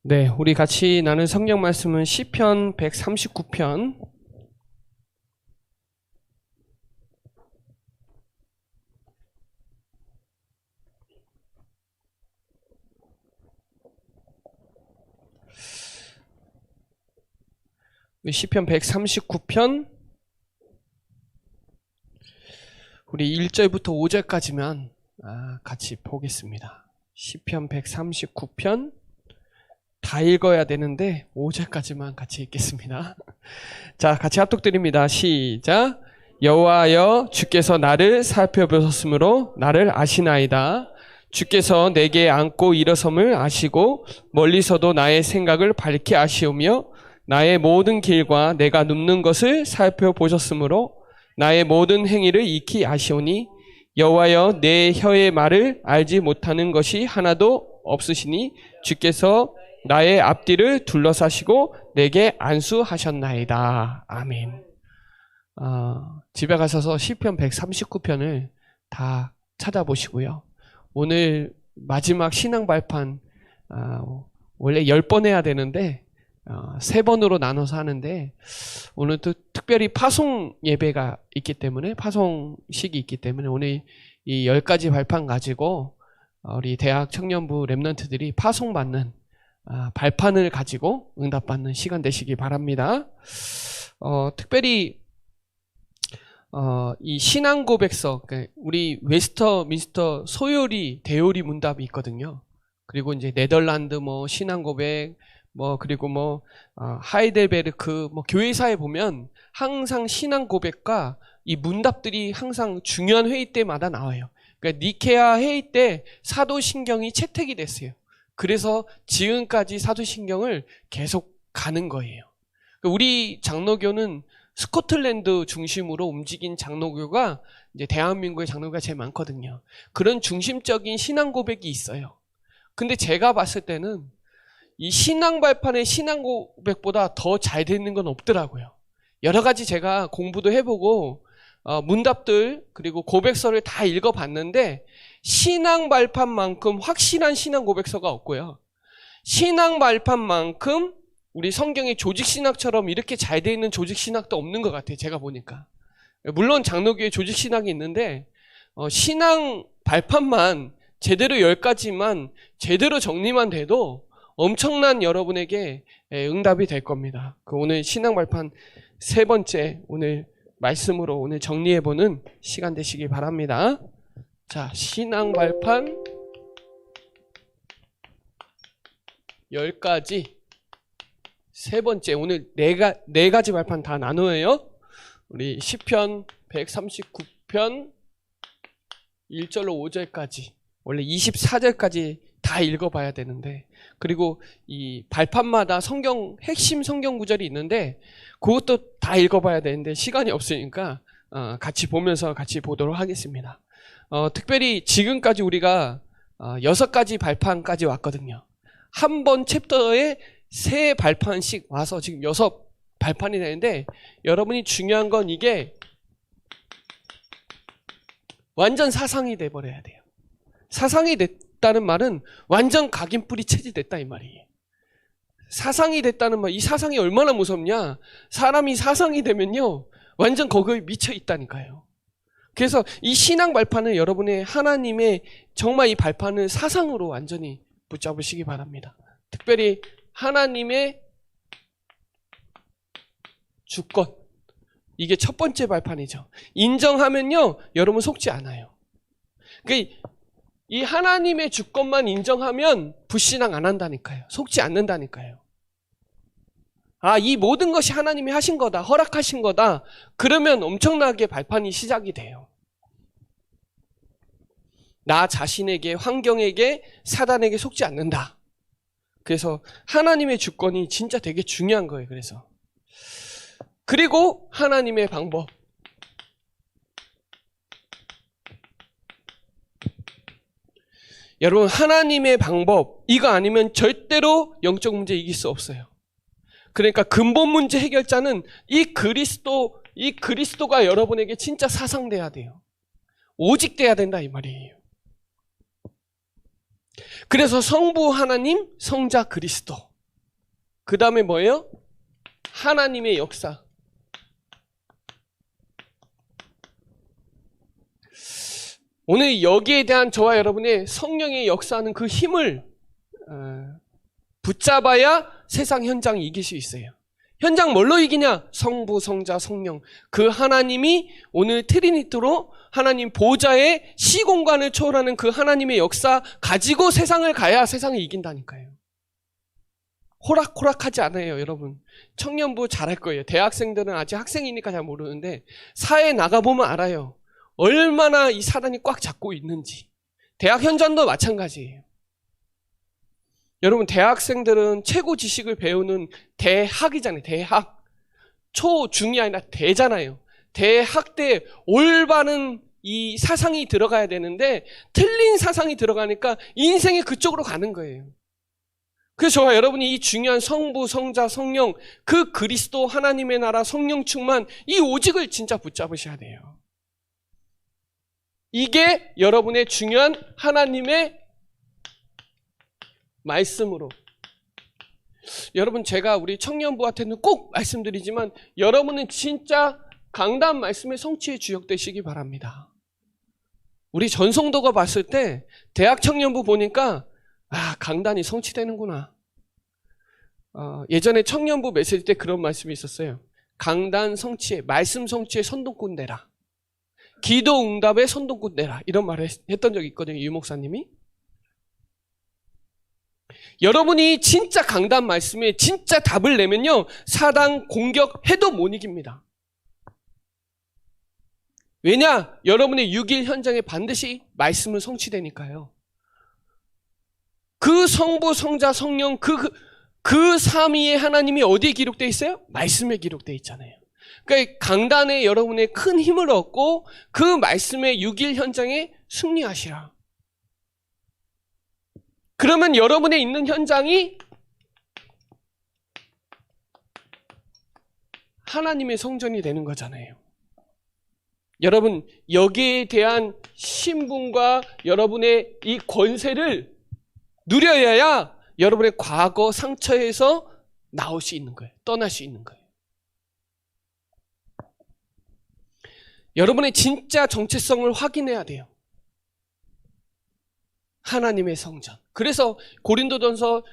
네, 우리 같이 나눈 성경 말씀은 시편 139편 시편 139편 우리 1절부터 5절까지만 같이 보겠습니다. 시편 139편 다 읽어야 되는데 5절까지만 같이 읽겠습니다. 자, 같이 합독드립니다. 시작. 여호와여, 주께서 나를 살펴보셨으므로 나를 아시나이다. 주께서 내게 앉고 일어섬을 아시고 멀리서도 나의 생각을 밝히 아시오며 나의 모든 길과 내가 눕는 것을 살펴보셨으므로 나의 모든 행위를 익히 아시오니 여호와여, 내 혀의 말을 알지 못하는 것이 하나도 없으시니 주께서 나의 앞뒤를 둘러싸시고 내게 안수하셨나이다. 아멘. 집에 가셔서 시편 139편을 다 찾아보시고요. 오늘 마지막 신앙 발판 원래 10번 해야 되는데 3번으로 나눠서 하는데 오늘 또 특별히 파송 예배가 있기 때문에 파송식이 있기 때문에 오늘 이 10가지 발판 가지고 우리 대학 청년부 랩런트들이 파송받는 발판을 가지고 응답받는 시간 되시기 바랍니다. 특별히 이 신앙 고백서, 우리 웨스터민스터 소요리 대요리 문답이 있거든요. 그리고 이제 네덜란드 신앙 고백 그리고 하이델베르크 교회사에 보면 항상 신앙 고백과 이 문답들이 항상 중요한 회의 때마다 나와요. 그러니까 니케아 회의 때 사도신경이 채택이 됐어요. 그래서 지금까지 사도신경을 계속 가는 거예요. 우리 장로교는 스코틀랜드 중심으로 움직인 장로교가 이제 대한민국의 장로교가 제일 많거든요. 그런 중심적인 신앙 고백이 있어요. 근데 제가 봤을 때는 이 신앙 발판의 신앙 고백보다 더 잘 되는 건 없더라고요. 여러 가지 제가 공부도 해보고 문답들 그리고 고백서를 다 읽어봤는데 신앙 발판만큼 확실한 신앙 고백서가 없고요. 신앙 발판만큼 우리 성경의 조직신학처럼 이렇게 잘 돼 있는 조직신학도 없는 것 같아요. 제가 보니까. 물론 장로교에 조직신학이 있는데 신앙 발판만 제대로 10가지만 제대로 정리만 돼도 엄청난 여러분에게 응답이 될 겁니다. 오늘 신앙 발판 3번째 오늘 말씀으로 오늘 정리해보는 시간 되시기 바랍니다. 자, 신앙 발판 10가지 3번째 오늘 4가지 발판 다 나누어요. 우리 시편 139편 1절로 5절까지 원래 24절까지 다 읽어봐야 되는데 그리고 이 발판마다 핵심 성경 구절이 있는데 그것도 다 읽어봐야 되는데 시간이 없으니까 같이 보면서 같이 보도록 하겠습니다. 특별히 지금까지 우리가 6가지 발판까지 왔거든요. 한 번 챕터에 3발판씩 와서 지금 6발판이 되는데 여러분이 중요한 건 이게 완전 사상이 돼버려야 돼요. 사상이 됐다는 말은 완전 각인뿌리 체질됐다 이 말이에요. 사상이 됐다는 말, 이 사상이 얼마나 무섭냐. 사람이 사상이 되면요 완전 거기에 미쳐 있다니까요. 그래서 이 신앙 발판을 여러분의 하나님의 정말 이 발판을 사상으로 완전히 붙잡으시기 바랍니다. 특별히 하나님의 주권, 이게 첫 번째 발판이죠. 인정하면요 여러분 속지 않아요. 그러니까 이 하나님의 주권만 인정하면 불신앙 안 한다니까요. 속지 않는다니까요. 이 모든 것이 하나님이 하신 거다, 허락하신 거다, 그러면 엄청나게 발판이 시작이 돼요. 나 자신에게, 환경에게, 사단에게 속지 않는다. 그래서 하나님의 주권이 진짜 되게 중요한 거예요. 그리고 하나님의 방법. 여러분, 하나님의 방법 이거 아니면 절대로 영적 문제 이길 수 없어요. 그러니까 근본 문제 해결자는 이 그리스도가 여러분에게 진짜 사상돼야 돼요. 오직 돼야 된다 이 말이에요. 그래서 성부 하나님, 성자 그리스도. 그 다음에 뭐예요? 하나님의 역사. 오늘 여기에 대한 저와 여러분의 성령의 역사하는 그 힘을 붙잡아야 세상 현장 이길 수 있어요. 현장 뭘로 이기냐? 성부, 성자, 성령. 그 하나님이 오늘 트리니티로 하나님 보좌의 시공간을 초월하는 그 하나님의 역사 가지고 세상을 가야 세상을 이긴다니까요. 호락호락하지 않아요, 여러분. 청년부 잘할 거예요. 대학생들은 아직 학생이니까 잘 모르는데 사회에 나가보면 알아요. 얼마나 이 사단이 꽉 잡고 있는지. 대학 현장도 마찬가지예요. 여러분, 대학생들은 최고 지식을 배우는 대학이잖아요. 대학. 초, 중이 아니라 대잖아요. 대학 때 올바른 이 사상이 들어가야 되는데 틀린 사상이 들어가니까 인생이 그쪽으로 가는 거예요. 그래서 저와 여러분이 이 중요한 성부, 성자, 성령, 그 그리스도 하나님의 나라 성령 충만 이 오직을 진짜 붙잡으셔야 돼요. 이게 여러분의 중요한 하나님의 말씀으로. 여러분, 제가 우리 청년부한테는 꼭 말씀드리지만 여러분은 진짜 강단 말씀의 성취에 주역되시기 바랍니다. 우리 전성도가 봤을 때 대학 청년부 보니까 강단이 성취되는구나. 예전에 청년부 메시지 때 그런 말씀이 있었어요. 강단 성취에, 말씀 성취에 선동꾼 되라. 기도 응답에 선동꾼 되라. 이런 말을 했던 적이 있거든요, 유 목사님이. 여러분이 진짜 강단 말씀에 진짜 답을 내면요, 사단 공격해도 못 이깁니다. 왜냐? 여러분의 6일 현장에 반드시 말씀은 성취되니까요. 그 성부, 성자, 성령, 그 삼위의 하나님이 어디에 기록되어 있어요? 말씀에 기록되어 있잖아요. 그러니까 강단에 여러분의 큰 힘을 얻고 그 말씀의 6일 현장에 승리하시라. 그러면 여러분의 있는 현장이 하나님의 성전이 되는 거잖아요. 여러분, 여기에 대한 신분과 여러분의 이 권세를 누려야 여러분의 과거 상처에서 나올 수 있는 거예요. 떠날 수 있는 거예요. 여러분의 진짜 정체성을 확인해야 돼요. 하나님의 성전. 그래서 고린도전서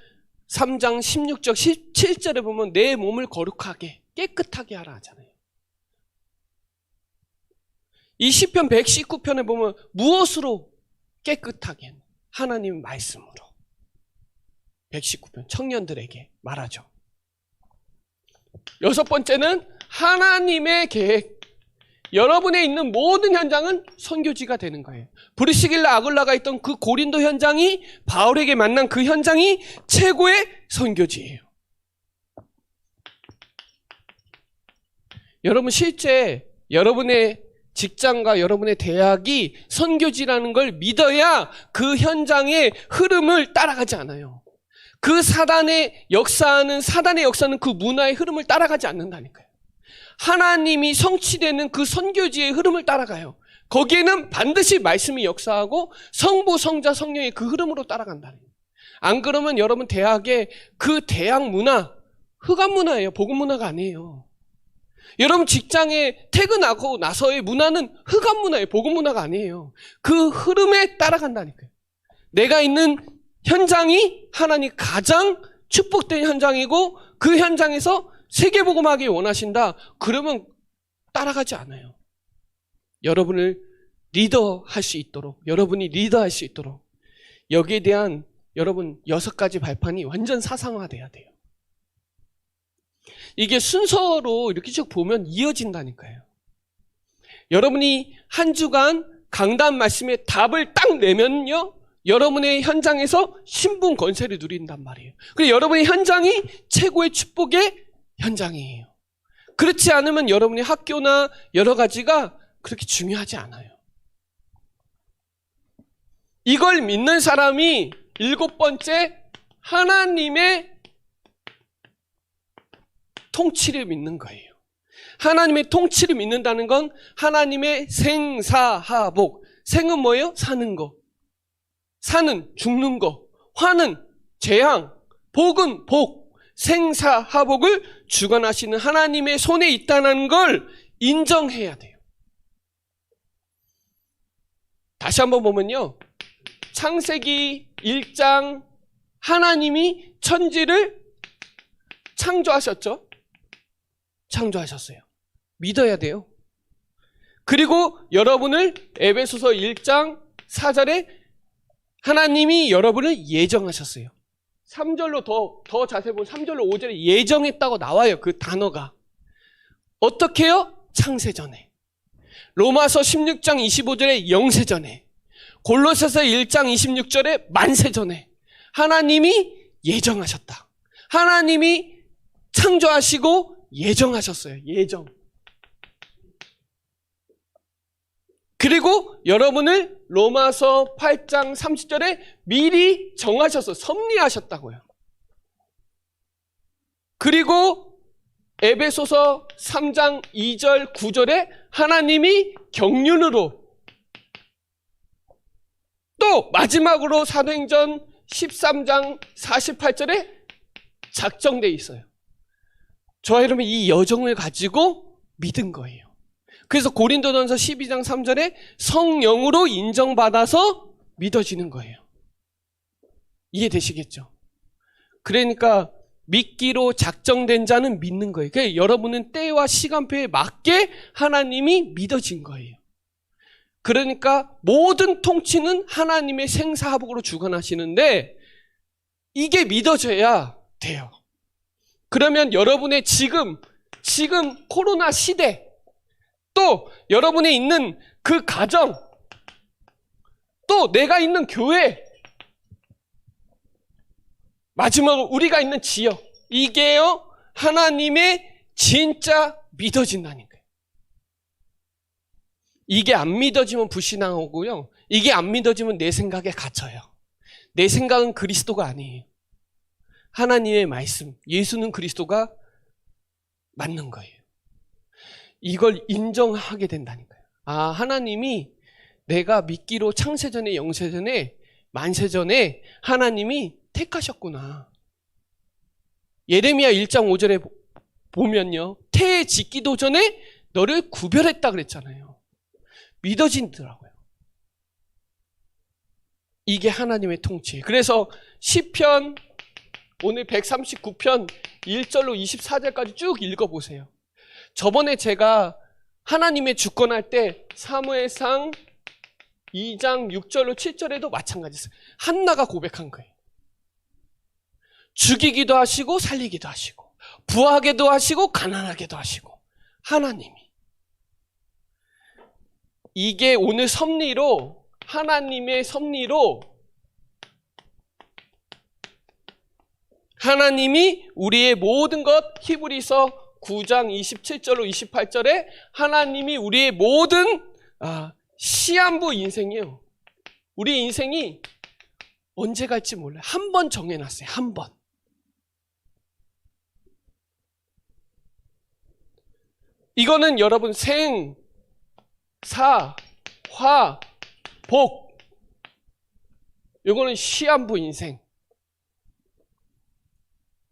3장 16절 17절에 보면 내 몸을 거룩하게 깨끗하게 하라 하잖아요. 이 시편 119편에 보면 무엇으로 깨끗하게? 하나님 말씀으로. 119편 청년들에게 말하죠. 여섯 번째는 하나님의 계획. 여러분의 있는 모든 현장은 선교지가 되는 거예요. 브리스길라 아굴라가 있던 그 고린도 현장이 바울에게 만난 그 현장이 최고의 선교지예요. 여러분, 실제 여러분의 직장과 여러분의 대학이 선교지라는 걸 믿어야 그 현장의 흐름을 따라가지 않아요. 그 사단의 역사는 그 문화의 흐름을 따라가지 않는다니까요. 하나님이 성취되는 그 선교지의 흐름을 따라가요. 거기에는 반드시 말씀이 역사하고 성부, 성자, 성령의 그 흐름으로 따라간다는 거예요. 안 그러면 여러분 대학의 그 대학 문화, 흑암 문화예요. 복음 문화가 아니에요. 여러분 직장에 퇴근하고 나서의 문화는 흑암 문화예요. 복음 문화가 아니에요. 그 흐름에 따라간다니까요. 내가 있는 현장이 하나님 가장 축복된 현장이고 그 현장에서 세계복음하기 원하신다. 그러면 따라가지 않아요. 여러분을 리더할 수 있도록, 여러분이 리더할 수 있도록 여기에 대한 여러분 6가지 발판이 완전 사상화돼야 돼요. 이게 순서로 이렇게 쭉 보면 이어진다니까요. 여러분이 한 주간 강단 말씀에 답을 딱 내면요, 여러분의 현장에서 신분 권세를 누린단 말이에요. 그리고 여러분의 현장이 최고의 축복의 현장이에요. 그렇지 않으면 여러분의 학교나 여러 가지가 그렇게 중요하지 않아요. 이걸 믿는 사람이 7번째, 하나님의 통치를 믿는 거예요. 하나님의 통치를 믿는다는 건 하나님의 생사하복. 생은 뭐예요? 사는 거. 사는, 죽는 거. 화는 재앙. 복은 복. 생사화복을 주관하시는 하나님의 손에 있다는 걸 인정해야 돼요. 다시 한번 보면요. 창세기 1장 하나님이 천지를 창조하셨죠? 창조하셨어요. 믿어야 돼요. 그리고 여러분을 에베소서 1장 4절에 하나님이 여러분을 예정하셨어요. 3절로 더 자세히 보면 3절로 5절에 예정했다고 나와요. 그 단어가. 어떻게 해요? 창세전에. 로마서 16장 25절에 영세전에. 골로새서 1장 26절에 만세전에. 하나님이 예정하셨다. 하나님이 창조하시고 예정하셨어요. 예정. 그리고 여러분을 로마서 8장 30절에 미리 정하셔서 섭리하셨다고요. 그리고 에베소서 3장 2절 9절에 하나님이 경륜으로, 또 마지막으로 사도행전 13장 48절에 작정되어 있어요. 저와 여러분 이 여정을 가지고 믿은 거예요. 그래서 고린도전서 12장 3절에 성령으로 인정받아서 믿어지는 거예요. 이해되시겠죠? 그러니까 믿기로 작정된 자는 믿는 거예요. 그러니까 여러분은 때와 시간표에 맞게 하나님이 믿어진 거예요. 그러니까 모든 통치는 하나님의 생사화복으로 주관하시는데 이게 믿어져야 돼요. 그러면 여러분의 지금 코로나 시대, 또 여러분이 있는 그 가정, 또 내가 있는 교회, 마지막으로 우리가 있는 지역, 이게요 하나님의 진짜 믿어진다는 거예요. 이게 안 믿어지면 불신앙하고요, 이게 안 믿어지면 내 생각에 갇혀요. 내 생각은 그리스도가 아니에요. 하나님의 말씀, 예수는 그리스도가 맞는 거예요. 이걸 인정하게 된다니까요. 아, 하나님이 내가 믿기로 창세전에 영세전에 만세전에 하나님이 택하셨구나. 예레미야 1장 5절에 보면요, 태에 짓기도 전에 너를 구별했다 그랬잖아요. 믿어지더라고요. 이게 하나님의 통치예요. 그래서 시편 오늘 139편 1절로 24절까지 쭉 읽어보세요. 저번에 제가 하나님의 주권할 때 사무엘상 2장 6절로 7절에도 마찬가지였어요. 한나가 고백한 거예요. 죽이기도 하시고 살리기도 하시고 부하게도 하시고 가난하게도 하시고 하나님이. 이게 오늘 섭리로, 하나님의 섭리로 하나님이 우리의 모든 것, 히브리서 9장 27절로 28절에 하나님이 우리의 모든 시한부 인생이요, 우리 인생이 언제 갈지 몰라요. 한 번 정해놨어요. 한 번. 이거는 여러분 생, 사, 화, 복, 이거는 시한부 인생.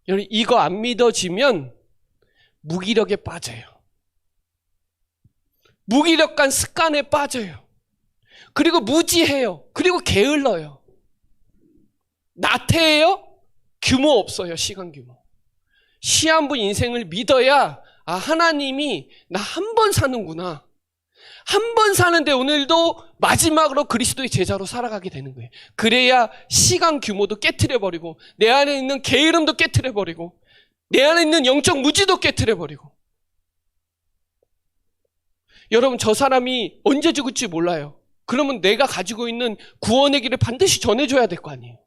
여러분 이거 안 믿어지면 무기력에 빠져요. 무기력한 습관에 빠져요. 그리고 무지해요. 그리고 게을러요. 나태해요. 규모 없어요. 시간 규모. 시한부 인생을 믿어야, 아, 하나님이 나 한 번 사는구나. 한 번 사는데 오늘도 마지막으로 그리스도의 제자로 살아가게 되는 거예요. 그래야 시간 규모도 깨트려버리고 내 안에 있는 게으름도 깨트려버리고 내 안에 있는 영적 무지도 깨트려버리고. 여러분 저 사람이 언제 죽을지 몰라요. 그러면 내가 가지고 있는 구원의 길을 반드시 전해줘야 될 거 아니에요.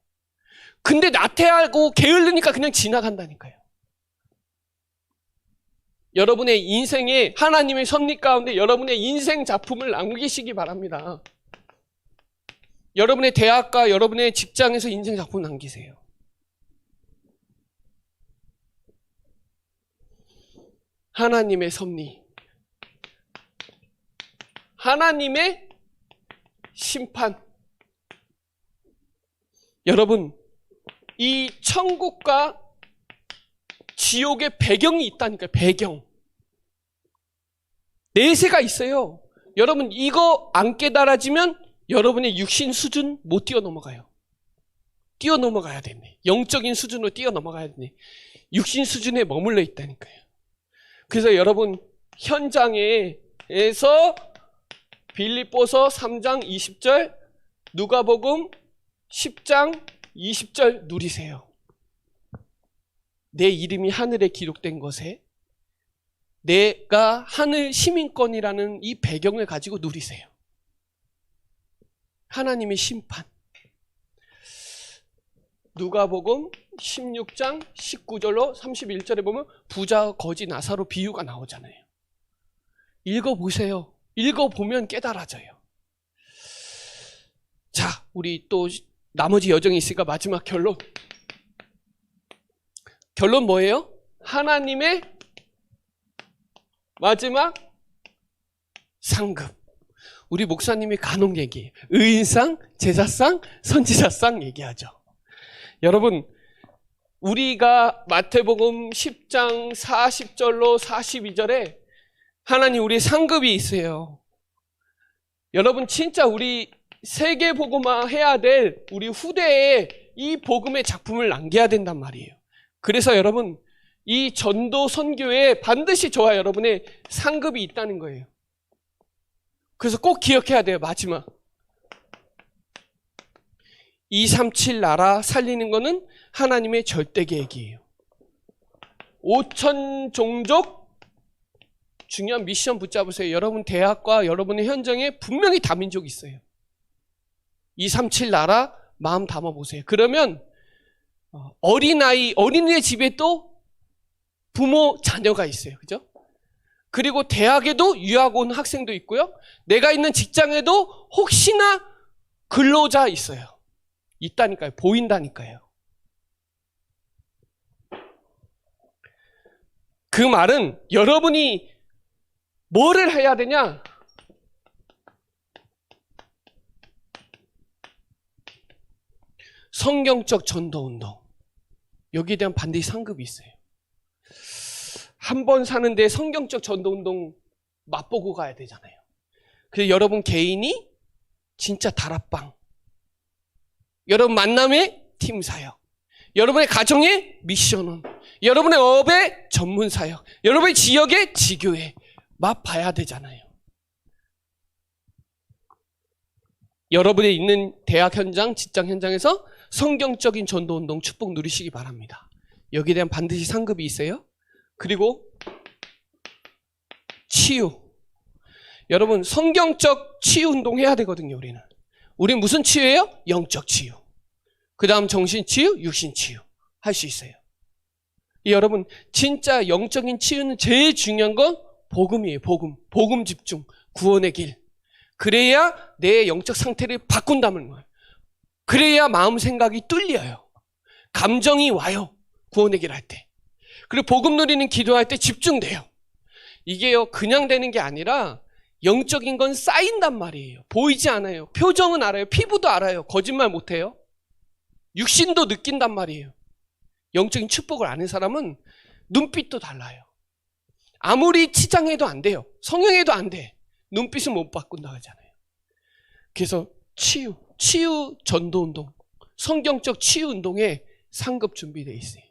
근데 나태하고 게을르니까 그냥 지나간다니까요. 여러분의 인생에 하나님의 섭리 가운데 여러분의 인생 작품을 남기시기 바랍니다. 여러분의 대학과 여러분의 직장에서 인생 작품 남기세요. 하나님의 섭리, 하나님의 심판. 여러분 이 천국과 지옥의 배경이 있다니까요. 배경. 내세가 있어요. 여러분 이거 안 깨달아지면 여러분의 육신 수준 못 뛰어넘어가요. 뛰어넘어가야 되네. 영적인 수준으로 뛰어넘어가야 되네. 육신 수준에 머물러 있다니까요. 그래서 여러분 현장에서 빌립보서 3장 20절, 누가복음 10장 20절 누리세요. 내 이름이 하늘에 기록된 것에 내가 하늘 시민권이라는 이 배경을 가지고 누리세요. 하나님의 심판. 누가복음 16장 19절로 31절에 보면 부자 거지 나사로 비유가 나오잖아요. 읽어보세요. 읽어보면 깨달아져요. 자, 우리 또 나머지 여정이 있으니까 마지막 결론. 결론 뭐예요? 하나님의 마지막 상급. 우리 목사님이 간혹 얘기해요. 의인상, 제사상, 선지자상 얘기하죠. 여러분, 우리가 마태복음 10장 40절로 42절에 하나님 우리 상급이 있어요. 여러분 진짜 우리 세계복음화 해야 될 우리 후대에 이 복음의 작품을 남겨야 된단 말이에요. 그래서 여러분 이 전도 선교에 반드시 저와 여러분의 상급이 있다는 거예요. 그래서 꼭 기억해야 돼요. 마지막 237 나라 살리는 거는 하나님의 절대 계획이에요. 5천 종족 중요한 미션 붙잡으세요. 여러분 대학과 여러분의 현장에 분명히 다민족이 있어요. 237 나라 마음 담아보세요. 그러면 어린이의 집에 또 부모 자녀가 있어요. 그죠? 그리고 대학에도 유학 온 학생도 있고요. 내가 있는 직장에도 혹시나 근로자 있어요. 있다니까요. 보인다니까요. 그 말은 여러분이 뭐를 해야 되냐? 성경적 전도운동. 여기에 대한 반드시 상급이 있어요. 한 번 사는데 성경적 전도운동 맛보고 가야 되잖아요. 그래서 여러분 개인이 진짜 다락방, 여러분 만남의 팀사역, 여러분의 가정의 미션원, 여러분의 업의 전문사역, 여러분의 지역의 지교회 맛봐야 되잖아요. 여러분이 있는 대학 현장, 직장 현장에서 성경적인 전도운동 축복 누리시기 바랍니다. 여기에 대한 반드시 상급이 있어요. 그리고 치유. 여러분 성경적 치유 운동 해야 되거든요. 우리는 무슨 치유예요? 영적 치유. 그 다음 정신 치유, 육신 치유 할 수 있어요. 여러분 진짜 영적인 치유는 제일 중요한 건 복음이에요. 복음 집중, 구원의 길. 그래야 내 영적 상태를 바꾼다는 거예요. 그래야 마음 생각이 뚫려요. 감정이 와요. 구원의 길 할 때. 그리고 복음 누리는 기도할 때 집중돼요. 이게요 그냥 되는 게 아니라 영적인 건 쌓인단 말이에요. 보이지 않아요. 표정은 알아요. 피부도 알아요. 거짓말 못해요. 육신도 느낀단 말이에요. 영적인 축복을 아는 사람은 눈빛도 달라요. 아무리 치장해도 안 돼요. 성형해도 안 돼. 눈빛은 못 바꾼다 하잖아요. 그래서 치유 전도운동, 성경적 치유운동에 상급 준비되어 있어요.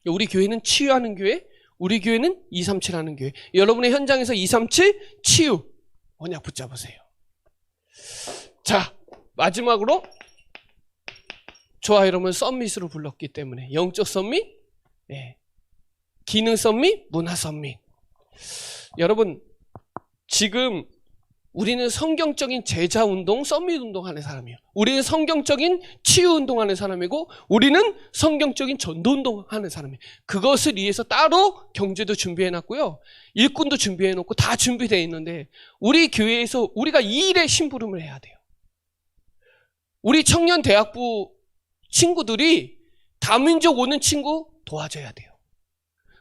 우리 교회는 치유하는 교회, 우리 교회는 237 하는 교회. 여러분의 현장에서 237 치유 언약 붙잡으세요. 자, 마지막으로 저와 여러분 썸밋으로 불렀기 때문에 영적 썸밋, 기능 썸밋, 문화 썸밋. 여러분 지금 우리는 성경적인 제자 운동, 썸밋 운동하는 사람이에요. 우리는 성경적인 치유 운동하는 사람이고 우리는 성경적인 전도 운동하는 사람이에요. 그것을 위해서 따로 경제도 준비해놨고요. 일꾼도 준비해놓고 다 준비되어 있는데 우리 교회에서 우리가 이 일에 심부름을 해야 돼요. 우리 청년 대학부 친구들이 다민족 오는 친구 도와줘야 돼요.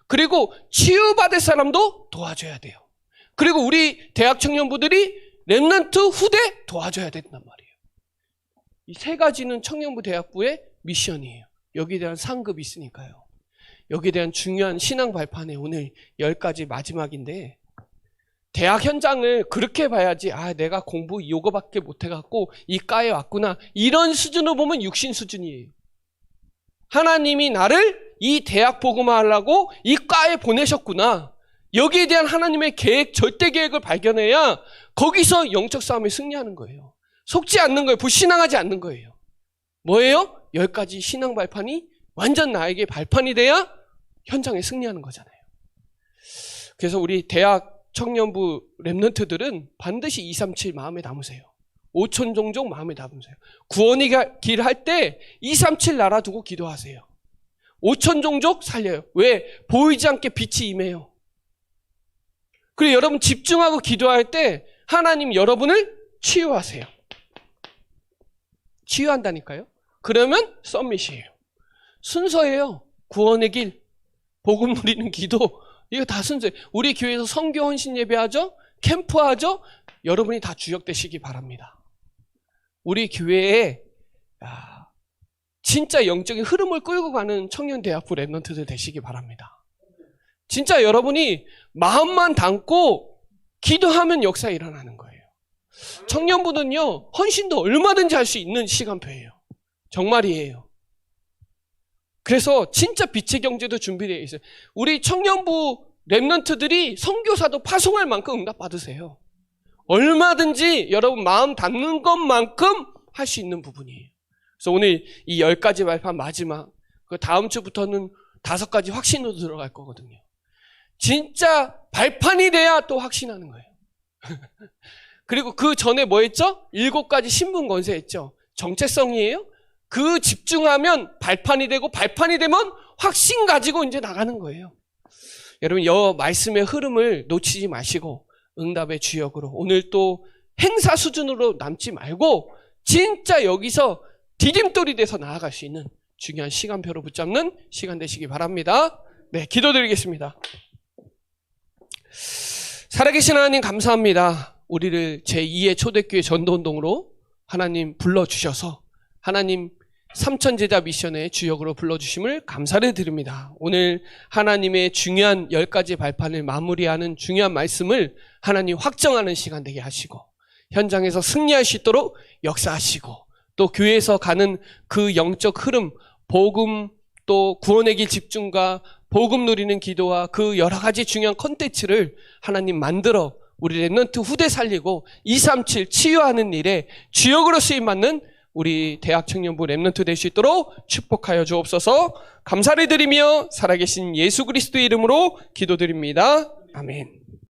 그리고 치유받을 사람도 도와줘야 돼요. 그리고 우리 대학 청년부들이 렘넌트 후대 도와줘야 된단 말이에요. 이 세 가지는 청년부 대학부의 미션이에요. 여기에 대한 상급이 있으니까요. 여기에 대한 중요한 신앙 발판의 오늘 10가지 마지막인데, 대학 현장을 그렇게 봐야지, 내가 공부 이거밖에 못해갖고 이 과에 왔구나, 이런 수준으로 보면 육신 수준이에요. 하나님이 나를 이 대학 복음화하려고 이 과에 보내셨구나, 여기에 대한 하나님의 계획, 절대 계획을 발견해야 거기서 영적 싸움에 승리하는 거예요. 속지 않는 거예요. 불신앙하지 않는 거예요. 뭐예요? 10가지 신앙 발판이 완전 나에게 발판이 돼야 현장에 승리하는 거잖아요. 그래서 우리 대학 청년부 랩런트들은 반드시 237 마음에 담으세요. 5천 종족 마음에 담으세요. 구원의 길 할 때 237 날아두고 기도하세요. 5천 종족 살려요. 왜? 보이지 않게 빛이 임해요. 그리고 여러분 집중하고 기도할 때 하나님 여러분을 치유하세요. 치유한다니까요. 그러면 썸밋이에요. 순서예요. 구원의 길, 복음 누리는 기도, 이거 다 순서예요. 우리 교회에서 선교 헌신 예배하죠? 캠프하죠? 여러분이 다 주역되시기 바랍니다. 우리 교회에 진짜 영적인 흐름을 끌고 가는 청년대학부 랩런트들 되시기 바랍니다. 진짜 여러분이 마음만 담고 기도하면 역사 일어나는 거예요. 청년부는요, 헌신도 얼마든지 할 수 있는 시간표예요. 정말이에요. 그래서 진짜 빛의 경제도 준비되어 있어요. 우리 청년부 랩런트들이 선교사도 파송할 만큼 응답받으세요. 얼마든지 여러분 마음 닿는 것만큼 할 수 있는 부분이에요. 그래서 오늘 이 10가지 발판 마지막, 그 다음 주부터는 5가지 확신으로 들어갈 거거든요. 진짜 발판이 돼야 또 확신하는 거예요. 그리고 그 전에 뭐 했죠? 7가지 신분 건세 했죠. 정체성이에요. 그 집중하면 발판이 되고, 발판이 되면 확신 가지고 이제 나가는 거예요. 여러분, 말씀의 흐름을 놓치지 마시고 응답의 주역으로 오늘 또 행사 수준으로 남지 말고 진짜 여기서 디딤돌이 돼서 나아갈 수 있는 중요한 시간표로 붙잡는 시간 되시기 바랍니다. 네, 기도드리겠습니다. 살아계신 하나님 감사합니다. 우리를 제2의 초대교회 전도운동으로 하나님 불러주셔서 하나님 삼천제자 미션의 주역으로 불러주심을 감사를 드립니다. 오늘 하나님의 중요한 10가지 발판을 마무리하는 중요한 말씀을 하나님 확정하는 시간 되게 하시고 현장에서 승리할 수 있도록 역사하시고 또 교회에서 가는 그 영적 흐름, 복음 또 구원의 길 집중과 복음 누리는 기도와 그 여러 가지 중요한 컨텐츠를 하나님 만들어 우리 랩런트 후대 살리고 237 치유하는 일에 주역으로 쓰임받는 우리 대학 청년부 랩런트 될 수 있도록 축복하여 주옵소서. 감사를 드리며 살아계신 예수 그리스도의 이름으로 기도드립니다. 아멘.